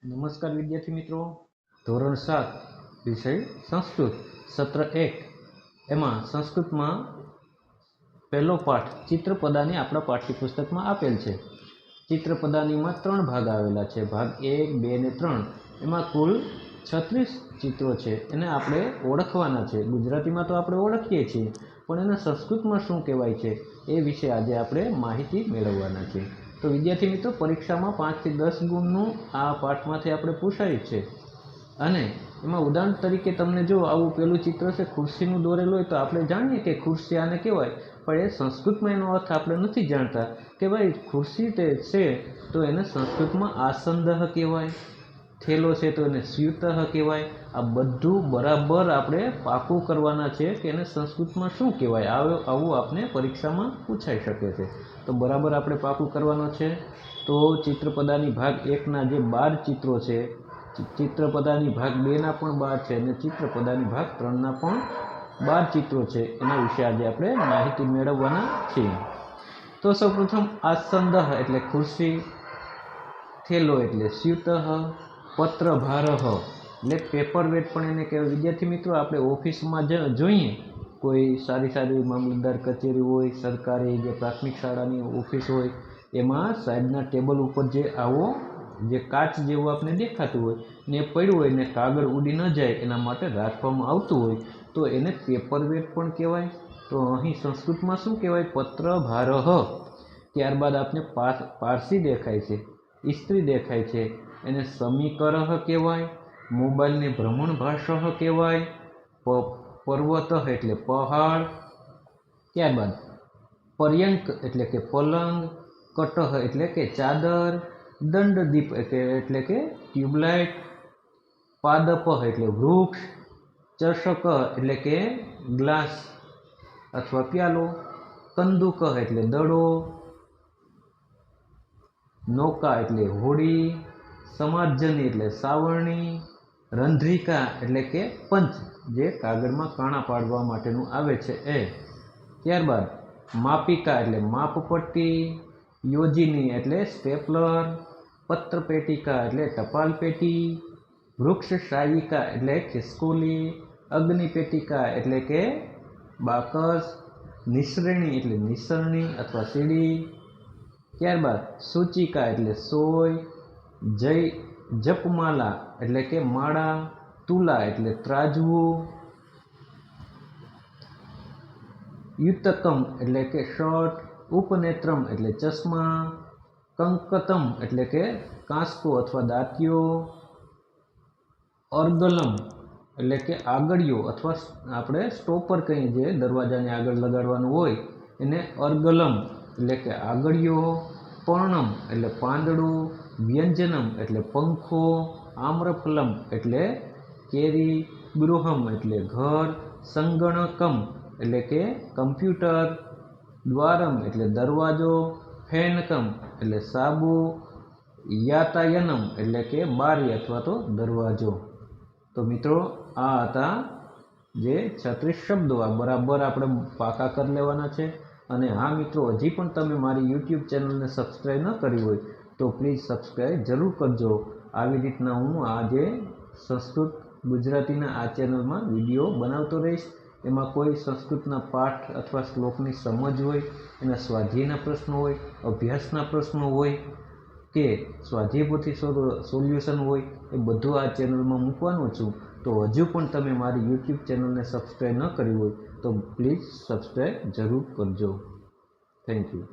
નમસ્કાર વિદ્યાર્થી મિત્રો, ધોરણ 7 વિષય સંસ્કૃત સત્ર 1 એમાં સંસ્કૃતમાં પહેલો પાઠ ચિત્રપદાની આપણા પાઠ્યપુસ્તકમાં આપેલ છે. ચિત્રપદાનીમાં 3 ભાગ આવેલા છે, ભાગ 1, 2 અને 3. એમાં કુલ 36 ચિત્રો છે. એને આપણે ઓળખવાના છે. ગુજરાતીમાં તો આપણે ઓળખીએ છીએ, પણ એને સંસ્કૃતમાં શું કહેવાય છે એ વિશે આજે આપણે માહિતી મેળવવાના છે. તો વિદ્યાર્થી મિત્રો, પરીક્ષામાં 5 થી 10 ગુણનું આ પાઠમાંથી આપણે પૂછાય છે. અને એમાં ઉદાહરણ તરીકે તમને જો આવું પેલું ચિત્ર છે, ખુરશીનું દોરેલું હોય, તો આપણે જાણીએ કે ખુરશી આને કહેવાય, પણ એ સંસ્કૃતમાં એનો અર્થ આપણે નથી જાણતા કે ભાઈ ખુરશી તે છે તો એને સંસ્કૃતમાં આસંદહ કહેવાય, થેલો છે તો એને સ્યુતઃ કહેવાય. આ બધું બરાબર આપણે પાકું કરવાના છે કે એને સંસ્કૃતમાં શું કહેવાય. આવું આપણે પરીક્ષામાં પૂછાઈ શકે છે, તો બરાબર આપણે પાકું કરવાનો છે. તો ચિત્રપદાની ભાગ 1ના જે 12 ચિત્રો છે, ચિત્રપદાની ભાગ 2ના પણ 12 છે અને ચિત્રપદાની ભાગ 3ના પણ 12 ચિત્રો છે. એના વિશે આજે આપણે માહિતી મેળવવાના છીએ. તો સૌપ્રથમ આસંદહ એટલે ખુરશી, થેલો એટલે સ્યુતઃ, પત્રભારઃ એટલે પેપર વેટ પણ એને કહેવાય. વિદ્યાર્થી મિત્રો, આપણે ઓફિસમાં જોઈએ, કોઈ સારી મામલતદાર કચેરી હોય, સરકારી જે પ્રાથમિક શાળાની ઓફિસ હોય, એમાં સાહેબના ટેબલ ઉપર જે આવો જે કાચ જેવું આપણે દેખાતું હોય ને એ પડ્યું હોય ને કાગળ ઉડી ન જાય એના માટે રાખવામાં આવતું હોય, તો એને પેપર વેટ પણ કહેવાય. તો અહીં સંસ્કૃતમાં શું કહેવાય? પત્રભારઃ. ત્યારબાદ આપણે પારસી દેખાય છે, ઇસ્ત્રી દેખાય છે, એને સમીકરઃ કહેવાય. મોબાઈલને ભ્રમણભાષઃ કહેવાય. પર્વતઃ એટલે પહાડ. ત્યારબાદ પર્યંક એટલે કે પલંગ, કટઃ એટલે કે ચાદર, દંડદીપ એટલે કે ટ્યુબલાઇટ, પાદપઃ એટલે વૃક્ષ, ચષક એટલે કે ગ્લાસ અથવા પ્યાલો, કંદુક એટલે દડો, નૌકા એટલે હોડી, સમાર્જની એટલે સાવરણી, રંધ્રિકા એટલે કે પંચ જે કાગળમાં કાણા પાડવા માટેનું આવે છે એ. ત્યારબાદ માપિકા એટલે માપપટ્ટી, યોજિની એટલે સ્ટેપલર, પત્રપેટિકા એટલે ટપાલ પેટી, વૃક્ષશાયિકા એટલે ખિસકોલી, અગ્નિપેટિકા એટલે કે બાકસ, નિસરણી એટલે નિસરણી અથવા સીડી. ત્યારબાદ સૂચિકા એટલે સોય, જપમાલા એટલે કે માળા, તુલા એટલે ત્રાજવું, યુતકમ એટલે કે શર્ટ, ઉપનેત્રમ એટલે ચશ્મા, કંકતમ એટલે કે કાંસકો અથવા દાંતિયો, અર્ગલમ એટલે કે આગળિયો અથવા આપણે સ્ટોપર કહીએ, જે દરવાજાને આગળ લગાડવાનું હોય એને અર્ગલમ એટલે કે આગળિયો, પર્ણમ એટલે પાંદડું, વ્યંજનમ એટલે પંખો, આમ્રફલમ એટલે કેરી, ગૃહમ એટલે ઘર, સંગણકમ એટલે કે કમ્પ્યુટર, દ્વારમ એટલે દરવાજો, ફેનકમ એટલે સાબુ, યાતાયનમ એટલે કે બારી અથવા તો દરવાજો. તો મિત્રો, આ હતા જે 36 શબ્દો. આ બરાબર આપણે પાકા કરી લેવાના છે. અને હા મિત્રો, હજી પણ તમે મારી યુટ્યુબ ચેનલને સબસ્ક્રાઈબ ન કરી હોય તો પ્લીઝ સબસ્ક્રાઈબ જરૂર કરજો. આવી રીતના હું આજે સંસ્કૃત ગુજરાતીના આ ચેનલમાં વિડીયો બનાવતો રહીશ. એમાં કોઈ સંસ્કૃતના પાઠ અથવા શ્લોકની સમજ હોય, એના સ્વાધ્યાયના પ્રશ્નો હોય, અભ્યાસના પ્રશ્નો હોય કે સ્વાધ્યાય પરથી સોલ્યુશન હોય, એ બધું આ ચેનલમાં મૂકવાનું છું. તો હજુ પણ તમે મારી યુટ્યુબ ચેનલને સબસ્ક્રાઈબ ન કરી હોય તો પ્લીઝ સબસ્ક્રાઈબ જરૂર કરજો. Thank you.